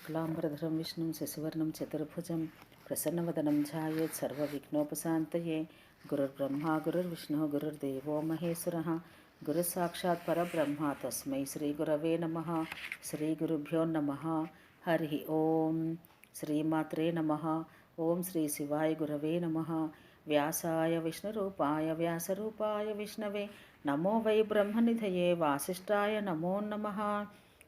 शुक्लांबरधरं विष्णुं शशिवर्णं चतुर्भुजं प्रसन्नवदनं ध्यायेत् सर्वविघ्नोपशान्तये। गुरुर्ब्रह्मा गुरुर्विष्णुः गुरुर्देवो महेश्वरः गुरुसाक्षात् परब्रह्म तस्मै श्रीगुरवे नमः। श्रीगुरुभ्यो नमः। हरिः ओं। श्रीमात्रे नमः। ओं श्री शिवाय गुरवे नमः। व्यासाय विष्णुरूपाय व्यासरूपाय विष्णवे नमो वै ब्रह्मनिधये वासिष्ठाय नमो नमः।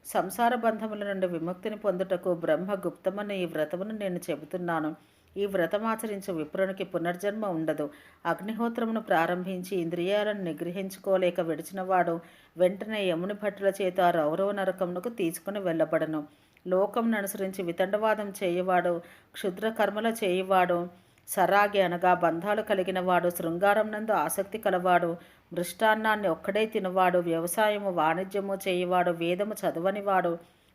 సంసార బంధముల నుండి విముక్తిని పొందుటకు బ్రహ్మ గుప్తమని ఈ వ్రతమును నేను చెబుతున్నాను. ఈ వ్రతమాచరించే విప్రునికి పునర్జన్మ ఉండదు. అగ్నిహోత్రమును ప్రారంభించి ఇంద్రియాలను నిగ్రహించుకోలేక విడిచినవాడు వెంటనే యముని భట్టుల చేత రౌరవ నరకమునకు తీసుకుని వెళ్ళబడను. లోకమును అనుసరించి వితండవాదం చేయవాడు, క్షుద్ర కర్మల చేయవాడు, సరాగి అనగా బంధాలు కలిగిన వాడు, శృంగారం నందు ఆసక్తి కలవాడు, మృష్టాన్నాన్ని ఒక్కడే తినవాడు, వ్యవసాయము వాణిజ్యము చేయవాడు, వేదము చదవనివాడు,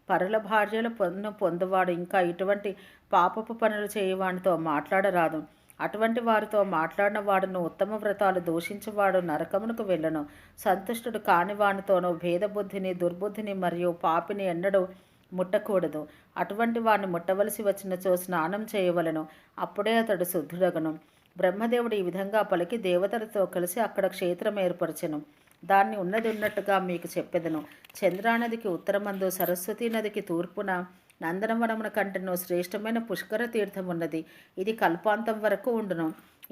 పరుల భార్యల పన్ను పొందువాడు, ఇంకా ఇటువంటి పాపపు పనులు చేయవాడితో మాట్లాడరాదు. అటువంటి వారితో మాట్లాడిన వాడును ఉత్తమ వ్రతాలు దూషించేవాడు నరకమునకు వెళ్ళను. సంతుష్టుడు కానివానితోనూ భేదబుద్ధిని, దుర్బుద్ధిని మరియు పాపిని ఎన్నడూ ముట్టకూడదు. అటువంటి వాడిని ముట్టవలసి వచ్చినచో స్నానం చేయవలను. అప్పుడే అతడు శుద్ధుడగను. బ్రహ్మదేవుడు ఈ విధంగా పలికి దేవతలతో కలిసి అక్కడ క్షేత్రం ఏర్పరచెను. దాన్ని ఉన్నది ఉన్నట్టుగా మీకు చెప్పెదను. చంద్రానదికి ఉత్తరమందు, సరస్వతీ నదికి తూర్పున నందనవనమున కంటెను శ్రేష్టమైన పుష్కర తీర్థం ఉన్నది. ఇది కల్పాంతం వరకు ఉండును.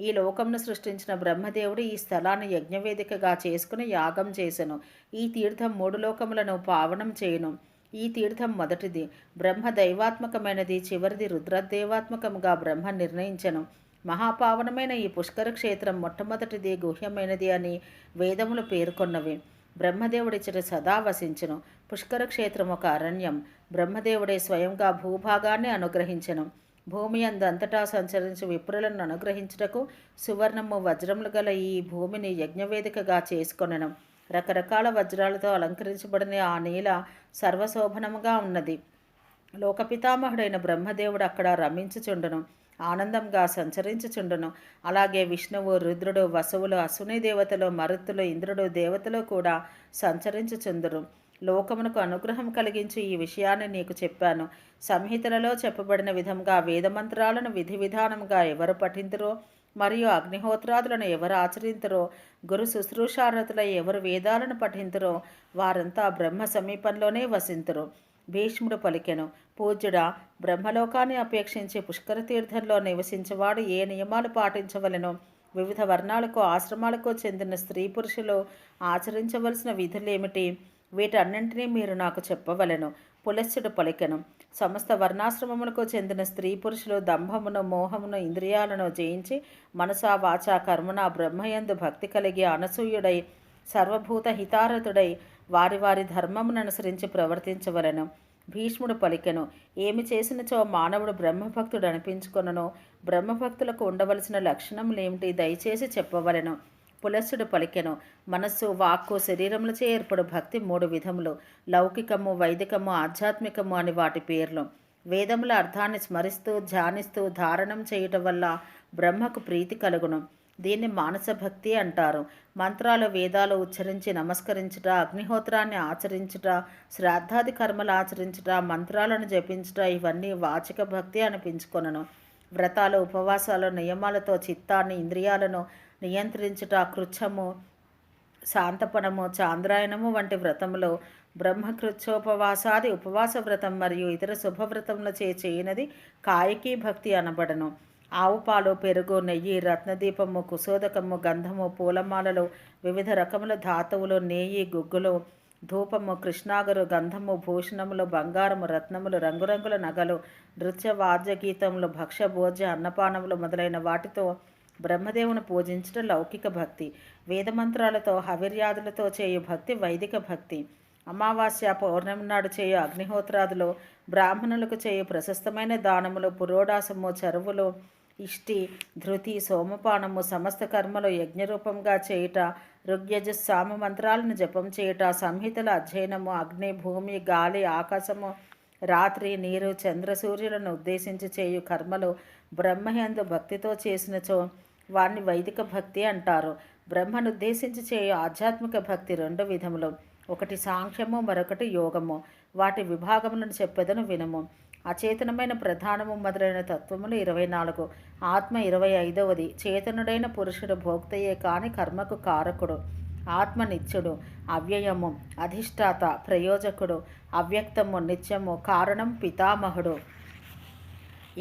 ఈ లోకమును సృష్టించిన బ్రహ్మదేవుడు ఈ స్థలాన్ని యజ్ఞవేదికగా చేసుకుని యాగం చేసెను. ఈ తీర్థం 3 లోకములను పావనం చేయును. ఈ తీర్థం మొదటిది బ్రహ్మ దైవాత్మకమైనది, చివరిది రుద్రదేవాత్మకముగా బ్రహ్మ నిర్ణయించెను. మహాపావనమైన ఈ పుష్కర క్షేత్రం మొట్టమొదటిది, గుహ్యమైనది అని వేదములు పేర్కొన్నవి. బ్రహ్మదేవుడిచ్చట సదా వసించెను. పుష్కర క్షేత్రం ఒక అరణ్యం. బ్రహ్మదేవుడే స్వయంగా భూభాగాన్ని అనుగ్రహించెను. భూమి అందంతటా సంచరించి విప్రులను అనుగ్రహించుటకు సువర్ణము, వజ్రములు గల ఈ భూమిని యజ్ఞవేదికగా చేసుకొనెను. రకరకాల వజ్రాలతో అలంకరించబడిన ఆ నేల సర్వశోభనముగా ఉన్నది. లోకపితామహుడైన బ్రహ్మదేవుడు అక్కడ రమించుచుండును, ఆనందంగా సంచరించుచుండును. అలాగే విష్ణువు, రుద్రుడు, వసువులు, అశ్విని దేవతలు, మరుత్తులు, ఇంద్రుడు, దేవతలు కూడా సంచరించుచుందురు. లోకమునకు అనుగ్రహం కలిగించి ఈ విషయాన్ని నీకు చెప్పాను. సంహితలలో చెప్పబడిన విధంగా వేదమంత్రాలను విధి విధానంగా ఎవరు పఠింతురో మరియు అగ్నిహోత్రాదులను ఎవరు ఆచరింతురో, గురు శుశ్రూషారతులై ఎవరు వేదాలను పఠింతురో వారంతా బ్రహ్మ సమీపంలోనే వసింతురు. భీష్ముడు పలికెను. పూజ్యుడా, బ్రహ్మలోకాన్ని అపేక్షించి పుష్కర తీర్థంలో నివసించేవాడు ఏ నియమాలు పాటించవలెనో, వివిధ వర్ణాలకు ఆశ్రమాలకు చెందిన స్త్రీ పురుషులు ఆచరించవలసిన విధులేమిటి, వీటన్నింటినీ మీరు నాకు చెప్పవలెను. పులస్త్యుడు పలికెను. సమస్త వర్ణాశ్రమములకు చెందిన స్త్రీ పురుషులు దంభమును, మోహమును, ఇంద్రియాలను జయించి మనసా వాచా కర్మణ బ్రహ్మయందు భక్తి కలిగి అనసూయుడై సర్వభూత హితారతుడై వారి వారి ధర్మమును అనుసరించి ప్రవర్తించవలెను. భీష్ముడు పలికెను. ఏమి చేసినచో మానవుడు బ్రహ్మభక్తుడు అనిపించుకొనునో, బ్రహ్మభక్తులకు ఉండవలసిన లక్షణములేమిటి దయచేసి చెప్పవలెను. పులస్త్యుడు పలికెను. మనస్సు, వాక్కు, శరీరములచే ఏర్పడు భక్తి 3 విధములు. లౌకికము, వైదికము, ఆధ్యాత్మికము అని వాటి పేర్లు. వేదముల అర్థాన్ని స్మరిస్తూ ధ్యానిస్తూ ధారణం చేయుట వల్ల బ్రహ్మకు ప్రీతి కలుగును. దీన్ని మానస భక్తి అంటారు. మంత్రాలు, వేదాలు ఉచ్చరించి నమస్కరించుట, అగ్నిహోత్రాన్ని ఆచరించుట, శ్రాద్ధాది కర్మలు ఆచరించుట, మంత్రాలను జపించుట ఇవన్నీ వాచిక భక్తి అనిపించుకొనను. వ్రతాలు, ఉపవాసాలు, నియమాలతో చిత్తాన్ని, ఇంద్రియాలను నియంత్రించుట, కృచ్ఛము, శాంతపనము, చాంద్రాయణము వంటి వ్రతములు బ్రహ్మకృచ్ఛోపవాసాది ఉపవాస వ్రతం మరియు ఇతర శుభవ్రతములచే చేయనది కాయకీ భక్తి అనబడను. ఆవు పాలు, పెరుగు, నెయ్యి, రత్నదీపము, కుశోదకము, గంధము, పూలమాలలు, వివిధ రకముల ధాతువులు, నేయి, గుగ్గులు, ధూపము, కృష్ణాగరు, గంధము, భూషణములు, బంగారము, రత్నములు, రంగురంగుల నగలు, నృత్య వాద్య గీతములు, భక్ష్య భోజ్య అన్నపానములు మొదలైన వాటితో బ్రహ్మదేవుని పూజించడం లౌకిక భక్తి. వేదమంత్రాలతో హవిర్యాదులతో చేయు భక్తి వైదిక భక్తి. అమావాస్య, పౌర్ణమి నాడు చేయు అగ్నిహోత్రాదులు, బ్రాహ్మణులకు చేయు ప్రశస్తమైన దానములు, పురోడాసము, చరువులు, ఇష్టి, ధృతి, సోమపానము, సమస్త కర్మలు యజ్ఞరూపంగా చేయుట, ఋగ్యజు సామ మంత్రాలను జపం చేయుట, సంహితల అధ్యయనము, అగ్ని, భూమి, గాలి, ఆకాశము, రాత్రి, నీరు, చంద్రసూర్యులను ఉద్దేశించి చేయు కర్మలు బ్రహ్మయందు భక్తితో చేసినచో వారిని వైదిక భక్తి అంటారు. బ్రహ్మను ఉద్దేశించి చేయు ఆధ్యాత్మిక భక్తి 2 విధములు. ఒకటి సాంఖ్యము, మరొకటి యోగము. వాటి విభాగములను చెప్పెదను వినుము. అచేతనమైన ప్రధానము మొదలైన తత్వములు 24. ఆత్మ 25వది. చేతనుడైన పురుషుడు భోక్తయే కాని కర్మకు కారకుడు. ఆత్మ నిత్యుడు, అవ్యయము, అధిష్టాత, ప్రయోజకుడు, అవ్యక్తము, నిత్యము, కారణం, పితామహుడు.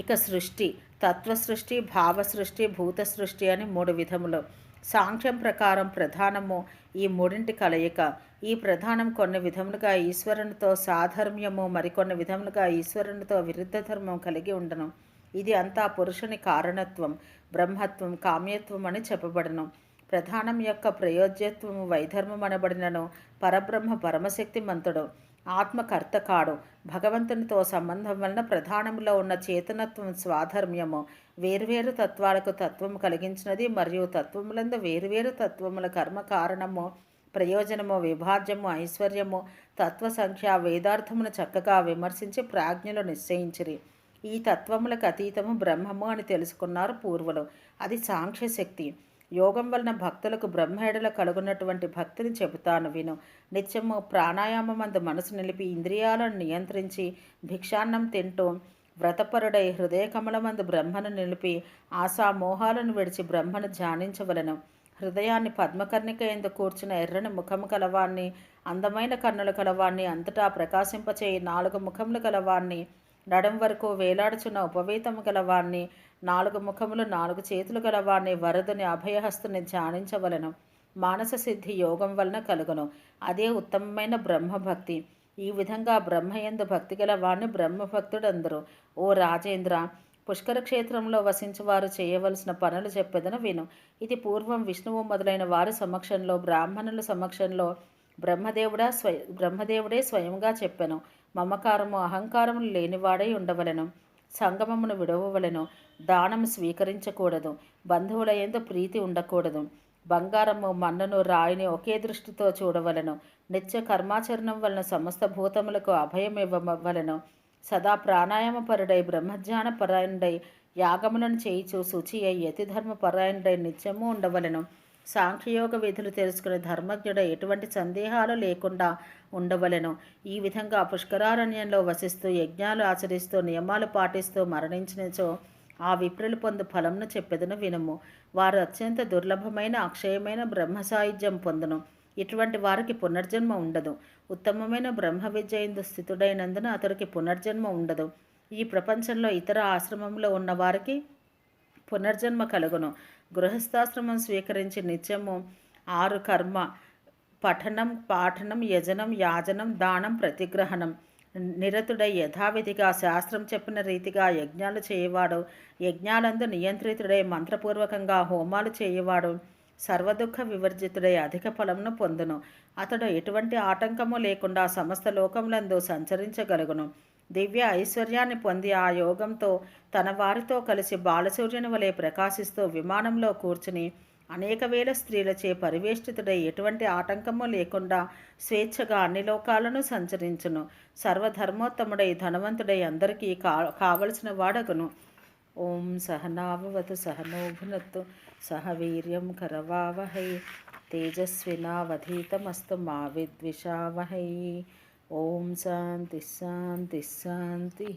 ఇక సృష్టి, తత్వసృష్టి, భావసృష్టి, భూత సృష్టి అని 3 విధములు. సాంఖ్యం ప్రకారం ప్రధానము ఈ మూడింటి కలయిక. ఈ ప్రధానం కొన్ని విధములుగా ఈశ్వరునితో సాధర్మ్యము, మరికొన్ని విధములుగా ఈశ్వరునితో విరుద్ధ ధర్మం కలిగి ఉండను. ఇది అంతా పురుషుని కారణత్వం, బ్రహ్మత్వం, కామ్యత్వం అని చెప్పబడను. ప్రధానం యొక్క ప్రయోజ్యత్వము వైధర్మం అనబడినను. పరబ్రహ్మ పరమశక్తి మంతుడు, ఆత్మకర్త కాడు. భగవంతునితో సంబంధం వలన ప్రధానంలో ఉన్న చేతనత్వం స్వాధర్మ్యము వేర్వేరు తత్వాలకు తత్వము కలిగించినది, మరియు తత్వములందు వేర్వేరు తత్వముల కర్మ కారణము, ప్రయోజనము, విభాజ్యము, ఐశ్వర్యము, తత్వ సంఖ్య, వేదార్థమును చక్కగా విమర్శించి ప్రాజ్ఞులు నిశ్చయించిరి. ఈ తత్వములకు అతీతము బ్రహ్మము అని తెలుసుకున్నారు పూర్వులు. అది సాంఖ్యశక్తి. యోగం వలన భక్తులకు బ్రహ్మేడల కలుగున్నటువంటి భక్తిని చెబుతాను విను. నిత్యము ప్రాణాయామమందు మనసు నిలిపి ఇంద్రియాలను నియంత్రించి భిక్షాన్నం తింటూ వ్రతపరుడై హృదయకమలమందు బ్రహ్మను నిలిపి ఆశామోహాలను విడిచి బ్రహ్మను ధ్యానించవలను. హృదయాన్ని పద్మకర్ణిక ఎందు కూర్చున్న ఎర్రని ముఖము కలవాన్ని, అందమైన కన్నుల కలవాన్ని, అంతటా ప్రకాశింపచేయి 4 ముఖములు కలవాన్ని, నడం వరకు వేలాడుచున్న ఉపవేతము గలవాన్ని, 4 ముఖములు 4 చేతులు గలవాన్ని, వరదుని అభయహస్తుని ధ్యానించవలను. మానస సిద్ధి యోగం వలన కలుగును. అదే ఉత్తమమైన బ్రహ్మభక్తి. ఈ విధంగా బ్రహ్మయందు భక్తి గలవాణ్ణి బ్రహ్మభక్తుడందరు. ఓ రాజేంద్ర, పుష్కర క్షేత్రంలో వసించువారు చేయవలసిన పనులు చెప్పెదను విను. ఇది పూర్వం విష్ణువు మొదలైన వారి సమక్షంలో, బ్రాహ్మణుల సమక్షంలో బ్రహ్మదేవుడే స్వయంగా చెప్పెను. మమకారము, అహంకారములు లేనివాడై ఉండవలను. సంగమమును విడవవలను. దానము స్వీకరించకూడదు. బంధువుల యందు ప్రీతి ఉండకూడదు. బంగారము, మన్నును, రాయిని ఒకే దృష్టితో చూడవలను. నిత్య కర్మాచరణం వలన సమస్త భూతములకు అభయమివ్వవలను. సదా ప్రాణాయామపరుడై, బ్రహ్మజ్ఞాన పరాయణుడై, యాగములను చేయిచు శుచి అయి యతిధర్మ పరాయణుడై నిత్యము ఉండవలను. సాంఖ్యయోగ విధులు తెలుసుకునే ధర్మజ్ఞుడై ఎటువంటి సందేహాలు లేకుండా ఉండవలెను. ఈ విధంగా పుష్కరారణ్యంలో వసిస్తూ, యజ్ఞాలు ఆచరిస్తూ, నియమాలు పాటిస్తూ మరణించినచో ఆ విప్రులు పొందు ఫలంను చెప్పెదను వినుము. వారు అత్యంత దుర్లభమైన అక్షయమైన బ్రహ్మసాయుధ్యం పొందును. ఇటువంటి వారికి పునర్జన్మ ఉండదు. ఉత్తమమైన బ్రహ్మ విద్యందు స్థితుడైనందున అతడికి పునర్జన్మ ఉండదు. ఈ ప్రపంచంలో ఇతర ఆశ్రమంలో ఉన్న వారికి పునర్జన్మ కలుగును. గృహస్థాశ్రమం స్వీకరించి నిత్యము 6 కర్మ పఠనం, పాఠనం, యజనం, యాజనం, దానం, ప్రతిగ్రహణం నిరతుడై యథావిధిగా శాస్త్రం చెప్పిన రీతిగా యజ్ఞాలు చేయవాడు, యజ్ఞాలందు నియంత్రితుడై మంత్రపూర్వకంగా హోమాలు చేయవాడు సర్వదుఃఖ వివర్జితుడై అధిక ఫలమును పొందును. అతడు ఎటువంటి ఆటంకము లేకుండా సమస్త లోకములందు సంచరించగలుగును. దివ్య ఐశ్వర్యాన్ని పొంది ఆ యోగంతో తన వారితో కలిసి బాలసూర్యుని వలె ప్రకాశిస్తూ విమానంలో కూర్చుని అనేక వేల స్త్రీలచే పరివేష్టితుడై ఎటువంటి ఆటంకము లేకుండా స్వేచ్ఛగా అన్ని లోకాలను సంచరించును. సర్వధర్మోత్తముడై ధనవంతుడై అందరికీ కావలసిన వాడగును. ఓం సహనావవతు సహనో భునత్తు సహ వీర్యం కరవావహై తేజస్వినావధీతమస్తు మా విద్విషావహై. ఓం శాంతి శాంతి శాంతి.